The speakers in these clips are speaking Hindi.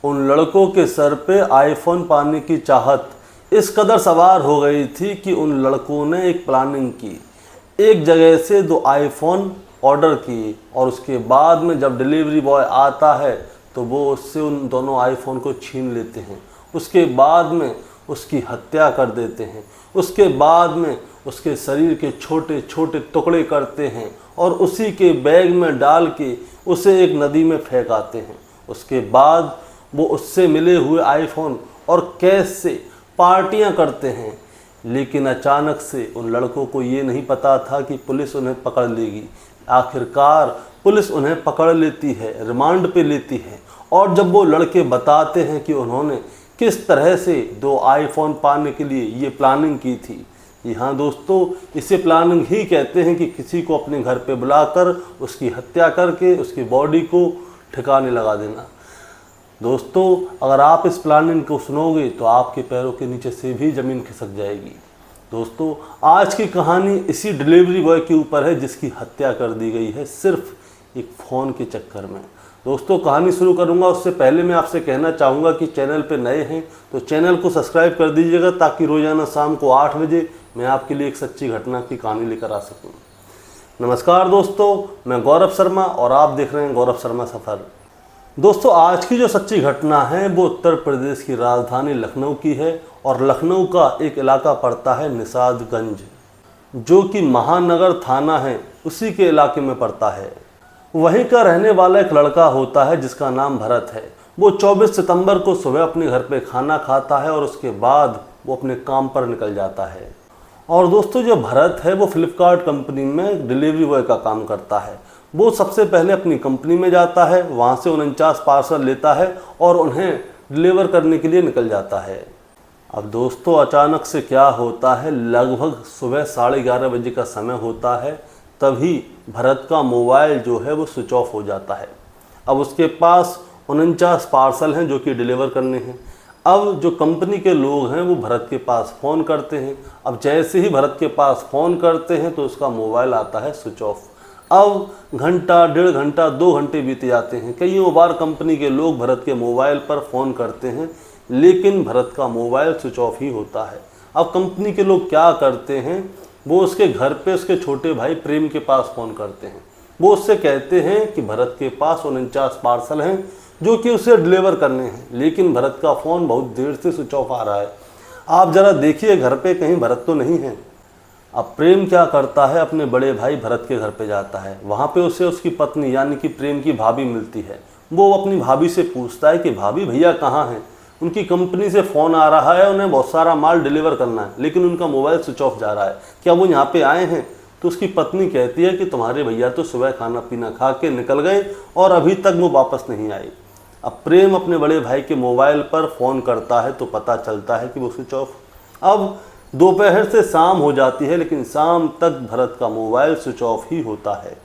उन लड़कों के सर पे आईफोन पाने की चाहत इस कदर सवार हो गई थी कि उन लड़कों ने एक प्लानिंग की, एक जगह से 2 आईफोन ऑर्डर किए और उसके बाद में जब डिलीवरी बॉय आता है तो वो उससे उन दोनों आईफोन को छीन लेते हैं। उसके बाद में उसकी हत्या कर देते हैं। उसके बाद में उसके शरीर के छोटे छोटे टुकड़े करते हैं और उसी के बैग में डाल के उसे एक नदी में फेंक आते हैं। उसके बाद वो उससे मिले हुए आईफोन और कैश से पार्टियां करते हैं। लेकिन अचानक से उन लड़कों को ये नहीं पता था कि पुलिस उन्हें पकड़ लेगी। आखिरकार पुलिस उन्हें पकड़ लेती है, रिमांड पे लेती है। और जब वो लड़के बताते हैं कि उन्होंने किस तरह से 2 आईफोन पाने के लिए ये प्लानिंग की थी, यहाँ दोस्तों इसे प्लानिंग ही कहते हैं कि किसी को अपने घर पे बुलाकर उसकी हत्या करके उसकी बॉडी को ठिकाने लगा देना। दोस्तों अगर आप इस प्लानिंग को सुनोगे तो आपके पैरों के नीचे से भी ज़मीन खिसक जाएगी। दोस्तों आज की कहानी इसी डिलीवरी बॉय के ऊपर है जिसकी हत्या कर दी गई है सिर्फ एक फ़ोन के चक्कर में। दोस्तों कहानी शुरू करूंगा उससे पहले मैं आपसे कहना चाहूँगा कि चैनल पे नए हैं तो चैनल को सब्सक्राइब कर दीजिएगा ताकि रोज़ाना शाम को 8 बजे मैं आपके लिए एक सच्ची घटना की कहानी लेकर आ सकूँ। नमस्कार दोस्तों, मैं गौरव शर्मा और आप देख रहे हैं गौरव शर्मा सफ़र। दोस्तों आज की जो सच्ची घटना है वो उत्तर प्रदेश की राजधानी लखनऊ की है और लखनऊ का एक इलाका पड़ता है निषादगंज, जो कि महानगर थाना है उसी के इलाके में पड़ता है। वहीं का रहने वाला एक लड़का होता है जिसका नाम भरत है। वो 24 सितंबर को सुबह अपने घर पे खाना खाता है और उसके बाद वो अपने काम पर निकल जाता है। और दोस्तों जो भरत है वो फ्लिपकार्ट कंपनी में डिलीवरी बॉय का काम करता है। वो सबसे पहले अपनी कंपनी में जाता है, वहाँ से 49 पार्सल लेता है और उन्हें डिलीवर करने के लिए निकल जाता है। अब दोस्तों अचानक से क्या होता है, लगभग सुबह 11:30 बजे का समय होता है, तभी भरत का मोबाइल जो है वो स्विच ऑफ हो जाता है। अब उसके पास 49 पार्सल हैं जो कि डिलीवर करने हैं। अब जो कंपनी के लोग हैं वो भरत के पास फ़ोन करते हैं। अब जैसे ही भरत के पास फ़ोन करते हैं तो उसका मोबाइल आता है स्विच ऑफ। अब घंटा, 1.5 घंटा, 2 घंटे बीत जाते हैं। कईयों बार कंपनी के लोग भरत के मोबाइल पर फ़ोन करते हैं लेकिन भरत का मोबाइल स्विच ऑफ ही होता है। अब कंपनी के लोग क्या करते हैं, वो उसके घर पे उसके छोटे भाई प्रेम के पास फ़ोन करते हैं। वो उससे कहते हैं कि भरत के पास 49 पार्सल हैं जो कि उसे डिलीवर करने हैं, लेकिन भरत का फ़ोन बहुत देर से स्विच ऑफ आ रहा है। आप ज़रा देखिए घर पे कहीं भरत तो नहीं है। अब प्रेम क्या करता है, अपने बड़े भाई भरत के घर पे जाता है। वहाँ पे उसे उसकी पत्नी यानी कि प्रेम की भाभी मिलती है। वो अपनी भाभी से पूछता है कि भाभी भैया कहाँ हैं, उनकी कंपनी से फ़ोन आ रहा है, उन्हें बहुत सारा माल डिलीवर करना है लेकिन उनका मोबाइल स्विच ऑफ जा रहा है, क्या वो यहाँ पे आए हैं? तो उसकी पत्नी कहती है कि तुम्हारे भैया तो सुबह खाना पीना खा के निकल गए और अभी तक वो वापस नहीं आए। अब प्रेम अपने बड़े भाई के मोबाइल पर फ़ोन करता है तो पता चलता है कि वो स्विच ऑफ। अब दोपहर से शाम हो जाती है लेकिन शाम तक भरत का मोबाइल स्विच ऑफ ही होता है।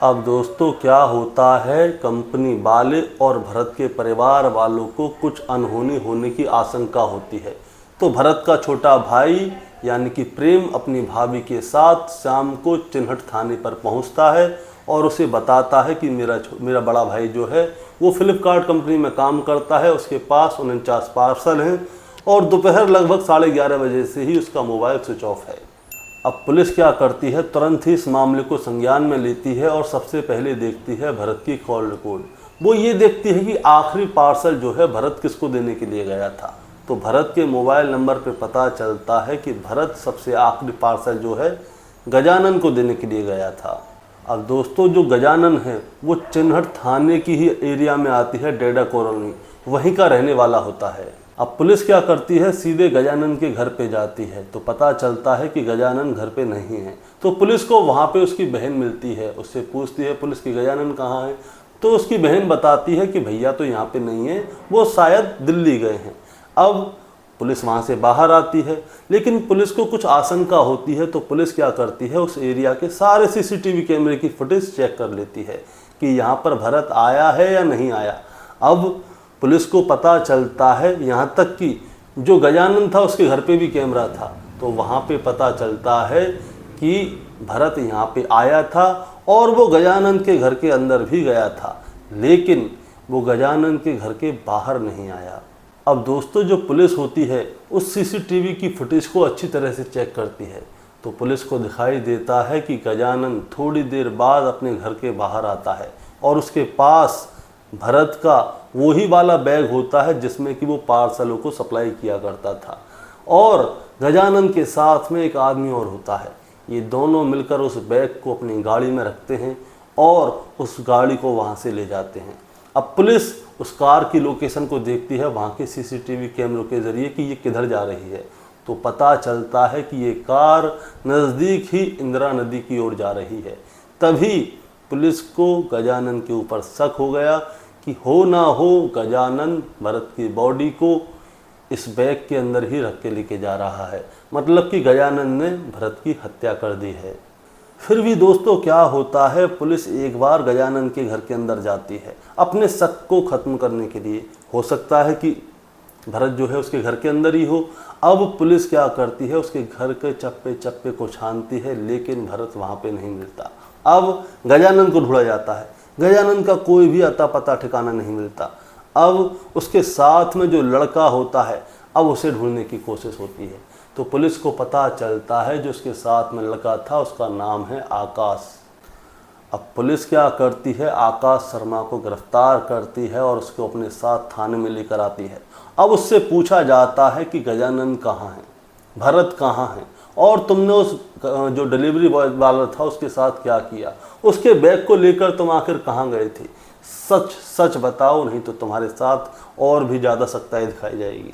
अब दोस्तों क्या होता है, कंपनी वाले और भरत के परिवार वालों को कुछ अनहोनी होने की आशंका होती है। तो भरत का छोटा भाई यानी कि प्रेम अपनी भाभी के साथ शाम को चिन्हट थाने पर पहुंचता है और उसे बताता है कि मेरा बड़ा भाई जो है वो फ्लिपकार्ट कंपनी में काम करता है, उसके पास 49 पार्सल हैं और दोपहर लगभग 11:30 बजे से ही उसका मोबाइल स्विच ऑफ है। अब पुलिस क्या करती है, तुरंत ही इस मामले को संज्ञान में लेती है और सबसे पहले देखती है भरत की कॉल रिकॉर्ड। वो ये देखती है कि आखिरी पार्सल जो है भरत किसको देने के लिए गया था। तो भरत के मोबाइल नंबर पे पता चलता है कि भरत सबसे आखिरी पार्सल जो है गजानन को देने के लिए गया था। अब दोस्तों जो गजानन है वो चिन्हट थाने की ही एरिया में आती है, डेडा कॉलोनी, वहीं का रहने वाला होता है। अब पुलिस क्या करती है, सीधे गजानन के घर पे जाती है तो पता चलता है कि गजानन घर पे नहीं है। तो पुलिस को वहाँ पे उसकी बहन मिलती है, उससे पूछती है पुलिस की गजानन कहाँ है। तो उसकी बहन बताती है कि भैया तो यहाँ पे नहीं है, वो शायद दिल्ली गए हैं। अब पुलिस वहाँ से बाहर आती है लेकिन पुलिस को कुछ आशंका होती है तो पुलिस क्या करती है, उस एरिया के सारे सीसीटीवी कैमरे की फुटेज चेक कर लेती है कि यहाँ पर भरत आया है या नहीं आया। अब पुलिस को पता चलता है, यहाँ तक कि जो गजानन था उसके घर पे भी कैमरा था, तो वहाँ पे पता चलता है कि भरत यहाँ पे आया था और वो गजानन के घर के अंदर भी गया था। लेकिन वो गजानन के घर के बाहर नहीं आया। अब दोस्तों, जो पुलिस होती है उस सीसीटीवी की फुटेज को अच्छी तरह से चेक करती है, तो पुलिस को दिखाई देता है कि गजानन थोड़ी देर बाद अपने घर के बाहर आता है और उसके पास भरत का वही वाला बैग होता है जिसमें कि वो पार्सलों को सप्लाई किया करता था, और गजानन के साथ में एक आदमी और होता है। ये दोनों मिलकर उस बैग को अपनी गाड़ी में रखते हैं और उस गाड़ी को वहाँ से ले जाते हैं। अब पुलिस उस कार की लोकेशन को देखती है वहाँ के सीसीटीवी कैमरों के ज़रिए कि ये किधर जा रही है, तो पता चलता है कि ये कार नज़दीक ही इंदिरा नदी की ओर जा रही है। तभी पुलिस को गजानन के ऊपर शक हो गया कि हो ना हो गजानन भरत की बॉडी को इस बैग के अंदर ही रख के लेके जा रहा है, मतलब कि गजानन ने भरत की हत्या कर दी है। फिर भी दोस्तों क्या होता है, पुलिस एक बार गजानन के घर के अंदर जाती है अपने शक को ख़त्म करने के लिए। हो सकता है कि भरत जो है उसके घर के अंदर ही हो। अब पुलिस क्या करती है, उसके घर के चप्पे चप्पे को छानती है, लेकिन भरत वहाँ पे नहीं मिलता। अब गजानन को ढूंढा जाता है, गजानन का कोई भी अता पता ठिकाना नहीं मिलता। अब उसके साथ में जो लड़का होता है, अब उसे ढूंढने की कोशिश होती है, तो पुलिस को पता चलता है जो उसके साथ में लड़का था उसका नाम है आकाश। अब पुलिस क्या करती है, आकाश शर्मा को गिरफ्तार करती है और उसको अपने साथ थाने में लेकर आती है। अब उससे पूछा जाता है कि गजानन कहाँ है, भरत कहाँ है, और तुमने उस जो डिलीवरी बॉय वाला था उसके साथ क्या किया, उसके बैग को लेकर तुम आखिर कहाँ गए थे, सच सच बताओ, नहीं तो तुम्हारे साथ और भी ज़्यादा सख्ताई दिखाई जाएगी।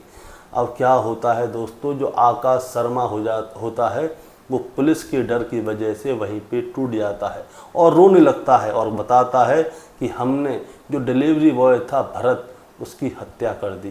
अब क्या होता है दोस्तों, जो आकाश शर्मा होता है वो पुलिस के डर की वजह से वहीं पे टूट जाता है और रोने लगता है और बताता है कि हमने जो डिलीवरी बॉय था भरत, उसकी हत्या कर दी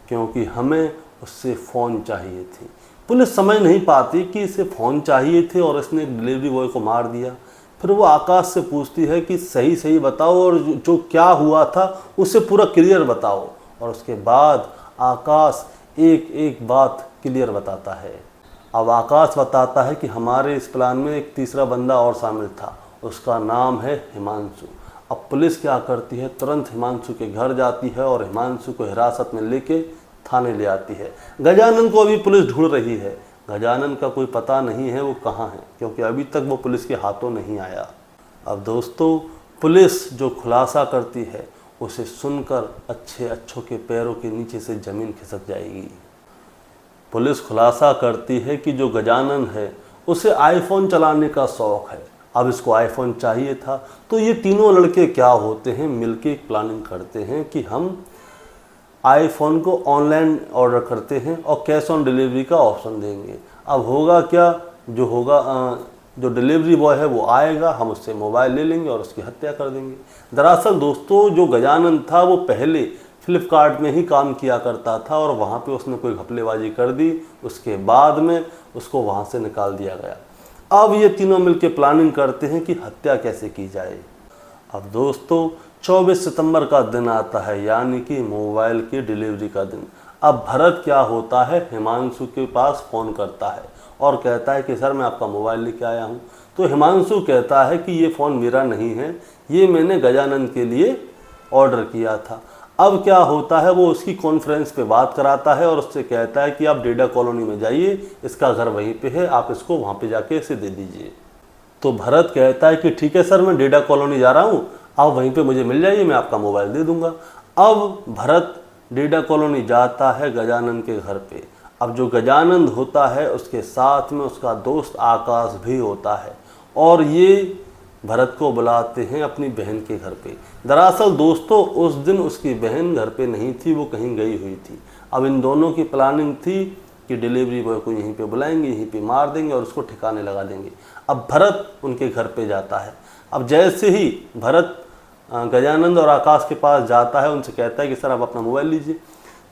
क्योंकि हमें उससे फ़ोन चाहिए थी। पुलिस समझ नहीं पाती कि इसे फ़ोन चाहिए थे और इसने डिलीवरी बॉय को मार दिया। फिर वो आकाश से पूछती है कि सही सही बताओ और जो क्या हुआ था उसे पूरा क्लियर बताओ, और उसके बाद आकाश एक एक बात क्लियर बताता है। अब आकाश बताता है कि हमारे इस प्लान में एक तीसरा बंदा और शामिल था, उसका नाम है हिमांशु। अब पुलिस क्या करती है, तुरंत हिमांशु के घर जाती है और हिमांशु को हिरासत में लेके थाने ले आती है। गजानन को अभी पुलिस ढूंढ रही है, गजानन का कोई पता नहीं है वो कहाँ है, क्योंकि अभी तक वो पुलिस के हाथों नहीं आया। अब दोस्तों पुलिस जो खुलासा करती है उसे सुनकर अच्छों के पैरों के नीचे से ज़मीन खिसक जाएगी। पुलिस खुलासा करती है कि जो गजानन है उसे आईफोन चलाने का शौक़ है। अब इसको आईफोन चाहिए था, तो ये तीनों लड़के क्या होते हैं, मिलके एक प्लानिंग करते हैं कि हम आईफोन को ऑनलाइन ऑर्डर करते हैं और कैश ऑन डिलीवरी का ऑप्शन देंगे। अब होगा क्या, जो डिलीवरी बॉय है वो आएगा, हम उससे मोबाइल ले लेंगे और उसकी हत्या कर देंगे। दरअसल दोस्तों जो गजानन था वो पहले फ्लिपकार्ट में ही काम किया करता था और वहाँ पे उसने कोई घपलेबाजी कर दी, उसके बाद में उसको वहाँ से निकाल दिया गया। अब ये तीनों मिलके प्लानिंग करते हैं कि हत्या कैसे की जाए। अब दोस्तों 24 सितंबर का दिन आता है, यानी कि मोबाइल की डिलीवरी का दिन। अब भरत क्या होता है, हिमांशु के पास फ़ोन करता है और कहता है कि सर मैं आपका मोबाइल लेके आया हूँ। तो हिमांशु कहता है कि ये फ़ोन मेरा नहीं है, ये मैंने गजानन के लिए ऑर्डर किया था। अब क्या होता है, वो उसकी कॉन्फ्रेंस पे बात कराता है और उससे कहता है कि आप डेटा कॉलोनी में जाइए, इसका घर वहीं पे है, आप इसको वहाँ पे जाके इसे दे दीजिए। तो भरत कहता है कि ठीक है सर, मैं डेटा कॉलोनी जा रहा हूँ, आप वहीं पे मुझे मिल जाइए, मैं आपका मोबाइल दे दूँगा। अब भरत डेटा कॉलोनी जाता है गजानन के घर पे। अब जो गजानन होता है उसके साथ में उसका दोस्त आकाश भी होता है और ये भरत को बुलाते हैं अपनी बहन के घर पे। दरअसल दोस्तों उस दिन उसकी बहन घर पे नहीं थी, वो कहीं गई हुई थी। अब इन दोनों की प्लानिंग थी कि डिलीवरी बॉय को यहीं पे बुलाएंगे, यहीं पे मार देंगे और उसको ठिकाने लगा देंगे। अब भरत उनके घर पे जाता है। अब जैसे ही भरत गजानंद और आकाश के पास जाता है, उनसे कहता है कि सर आप अपना मोबाइल लीजिए।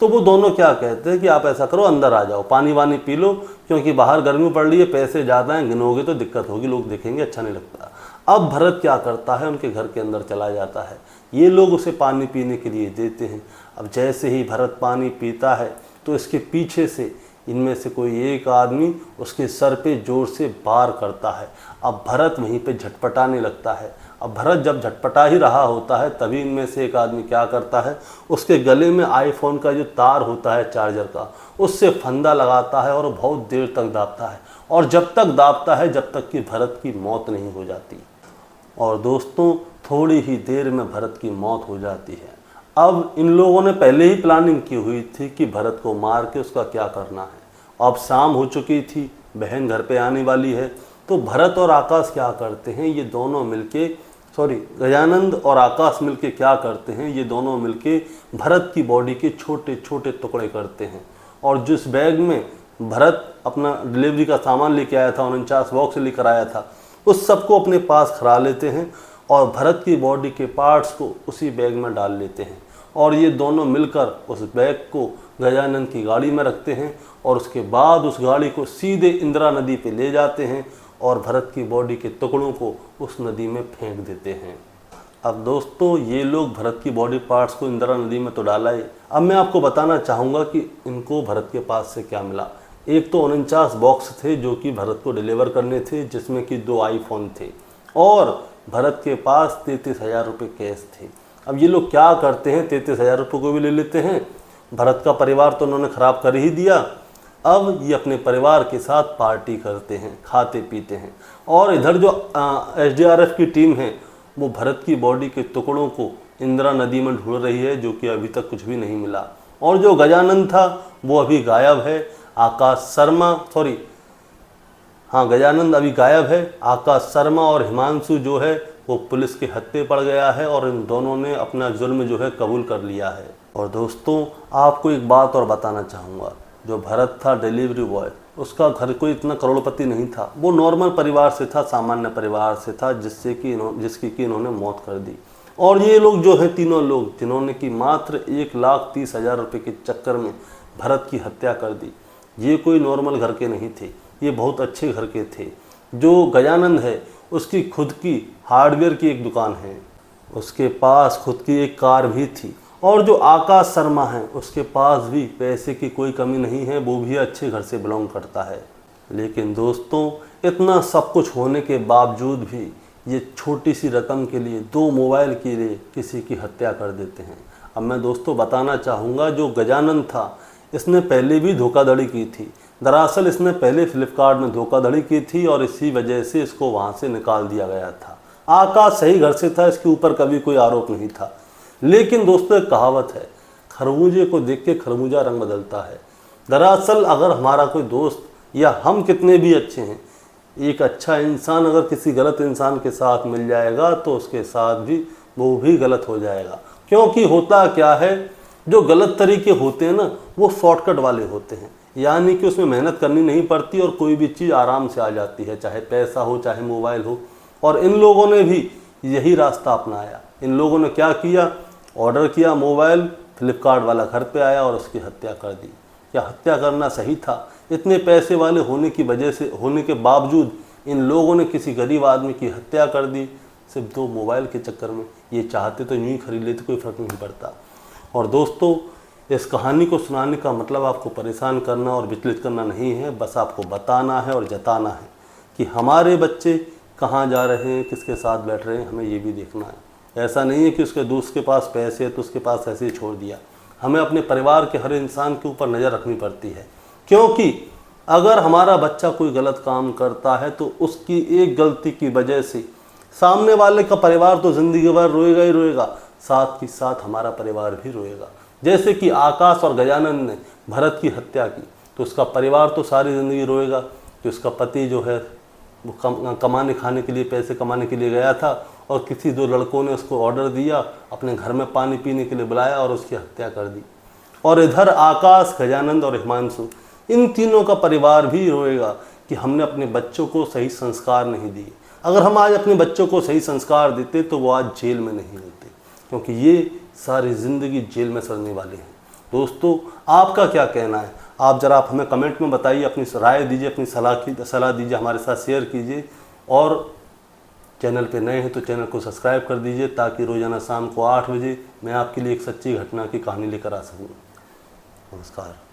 तो वो दोनों क्या कहते हैं कि आप ऐसा करो, अंदर आ जाओ, पानी वानी पी लो, क्योंकि बाहर गर्मी पड़ रही है, पैसे ज़्यादा हैं, गिनोगे तो दिक्कत होगी, लोग देखेंगे, अच्छा नहीं लगता। अब भरत क्या करता है, उनके घर के अंदर चला जाता है। ये लोग उसे पानी पीने के लिए देते हैं। अब जैसे ही भरत पानी पीता है तो इसके पीछे से इनमें से कोई एक आदमी उसके सर पे जोर से वार करता है। अब भरत वहीं पे झटपटाने लगता है। अब भरत जब झटपटा ही रहा होता है तभी इनमें से एक आदमी क्या करता है, उसके गले में आईफोन का जो तार होता है चार्जर का, उससे फंदा लगाता है और बहुत देर तक दाबता है, और जब तक दाबता है जब तक कि भरत की मौत नहीं हो जाती। और दोस्तों थोड़ी ही देर में भरत की मौत हो जाती है। अब इन लोगों ने पहले ही प्लानिंग की हुई थी कि भरत को मार के उसका क्या करना है। अब शाम हो चुकी थी, बहन घर पे आने वाली है, तो भरत और आकाश क्या करते हैं, ये दोनों मिलके गजानंद और आकाश मिलके क्या करते हैं, ये दोनों मिलके भरत की बॉडी के छोटे छोटे टुकड़े करते हैं, और जिस बैग में भरत अपना डिलीवरी का सामान लेके आया था, 49 बॉक्स लेकर आया था, उस सबको अपने पास खड़ा लेते हैं और भरत की बॉडी के पार्ट्स को उसी बैग में डाल लेते हैं, और ये दोनों मिलकर उस बैग को गजानंद की गाड़ी में रखते हैं, और उसके बाद उस गाड़ी को सीधे इंदिरा नदी पे ले जाते हैं और भरत की बॉडी के टुकड़ों को उस नदी में फेंक देते हैं। अब दोस्तों ये लोग भरत की बॉडी पार्ट्स को इंदिरा नदी में तो डाला ही, अब मैं आपको बताना चाहूँगा कि इनको भरत के पास से क्या मिला। एक तो 49 बॉक्स थे जो कि भरत को डिलीवर करने थे, जिसमें कि 2 आईफोन थे, और भरत के पास 33,000 रुपये कैश थे। अब ये लोग क्या करते हैं, 33,000 रुपये को भी ले लेते हैं। भरत का परिवार तो उन्होंने ख़राब कर ही दिया, अब ये अपने परिवार के साथ पार्टी करते हैं, खाते पीते हैं, और इधर जो SDRF की टीम है वो भरत की बॉडी के टुकड़ों को इंदिरा नदी में ढूंढ रही है, जो कि अभी तक कुछ भी नहीं मिला। और जो गजानंद था वो अभी गायब है। गजानंद अभी गायब है। आकाश शर्मा और हिमांशु जो है वो पुलिस के हत्थे पड़ गया है, और इन दोनों ने अपना जुर्म जो है कबूल कर लिया है। और दोस्तों आपको एक बात और बताना चाहूँगा, जो भरत था डिलीवरी बॉय, उसका घर कोई इतना करोड़पति नहीं था, वो नॉर्मल परिवार से था, सामान्य परिवार से था, जिसकी कि इन्होंने मौत कर दी। और ये लोग जो है तीनों लोग जिन्होंने कि मात्र 1,30,000 रुपये के चक्कर में भरत की हत्या कर दी, ये कोई नॉर्मल घर के नहीं थे, ये बहुत अच्छे घर के थे। जो गजानंद है उसकी खुद की हार्डवेयर की एक दुकान है, उसके पास खुद की एक कार भी थी, और जो आकाश शर्मा है उसके पास भी पैसे की कोई कमी नहीं है, वो भी अच्छे घर से बिलोंग करता है। लेकिन दोस्तों इतना सब कुछ होने के बावजूद भी ये छोटी सी रकम के लिए, 2 मोबाइल के लिए किसी की हत्या कर देते हैं। अब मैं दोस्तों बताना चाहूँगा, जो गजानंद था इसने पहले भी धोखाधड़ी की थी। दरअसल इसने पहले फ्लिपकार्ट में धोखाधड़ी की थी और इसी वजह से इसको वहाँ से निकाल दिया गया था। आकाश सही घर से था, इसके ऊपर कभी कोई आरोप नहीं था। लेकिन दोस्तों एक कहावत है, खरबूजे को देख के खरबूजा रंग बदलता है। दरअसल अगर हमारा कोई दोस्त या हम कितने भी अच्छे हैं, एक अच्छा इंसान अगर किसी गलत इंसान के साथ मिल जाएगा तो उसके साथ भी वो भी गलत हो जाएगा। क्योंकि होता क्या है, जो गलत तरीके होते हैं ना वो शॉर्टकट वाले होते हैं, यानी कि उसमें मेहनत करनी नहीं पड़ती और कोई भी चीज़ आराम से आ जाती है, चाहे पैसा हो चाहे मोबाइल हो। और इन लोगों ने भी यही रास्ता अपनाया। इन लोगों ने क्या किया, ऑर्डर किया मोबाइल, फ्लिपकार्ट वाला घर पे आया और उसकी हत्या कर दी। क्या हत्या करना सही था? इतने पैसे वाले होने के बावजूद इन लोगों ने किसी गरीब आदमी की हत्या कर दी, सिर्फ 2 मोबाइल के चक्कर में। ये चाहते तो यूँ ही खरीद लेते, कोई फ़र्क नहीं पड़ता। और दोस्तों इस कहानी को सुनाने का मतलब आपको परेशान करना और विचलित करना नहीं है, बस आपको बताना है और जताना है कि हमारे बच्चे कहाँ जा रहे हैं, किसके साथ बैठ रहे हैं, हमें ये भी देखना है। ऐसा नहीं है कि उसके दोस्त के पास पैसे है तो उसके पास ऐसे ही छोड़ दिया। हमें अपने परिवार के हर इंसान के ऊपर नज़र रखनी पड़ती है, क्योंकि अगर हमारा बच्चा कोई गलत काम करता है तो उसकी एक गलती की वजह से सामने वाले का परिवार तो ज़िंदगी भर रोएगा ही रोएगा, साथ ही साथ हमारा परिवार भी रोएगा। जैसे कि आकाश और गजानंद ने भरत की हत्या की तो उसका परिवार तो सारी ज़िंदगी रोएगा कि उसका पति जो है वो कमाने खाने के लिए, पैसे कमाने के लिए गया था और किसी 2 लड़कों ने उसको ऑर्डर दिया, अपने घर में पानी पीने के लिए बुलाया और उसकी हत्या कर दी। और इधर आकाश, गजानंद और हिमांशु, इन तीनों का परिवार भी रोएगा कि हमने अपने बच्चों को सही संस्कार नहीं दिए। अगर हम आज अपने बच्चों को सही संस्कार देते तो वो आज जेल में नहीं होते, क्योंकि ये सारी ज़िंदगी जेल में सड़ने वाले हैं। दोस्तों आपका क्या कहना है? आप ज़रा आप हमें कमेंट में बताइए, अपनी राय दीजिए, अपनी सलाह दीजिए, हमारे साथ शेयर कीजिए। और चैनल पे नए हैं तो चैनल को सब्सक्राइब कर दीजिए, ताकि रोज़ाना शाम को 8 बजे मैं आपके लिए एक सच्ची घटना की कहानी लेकर आ सकूँ। नमस्कार।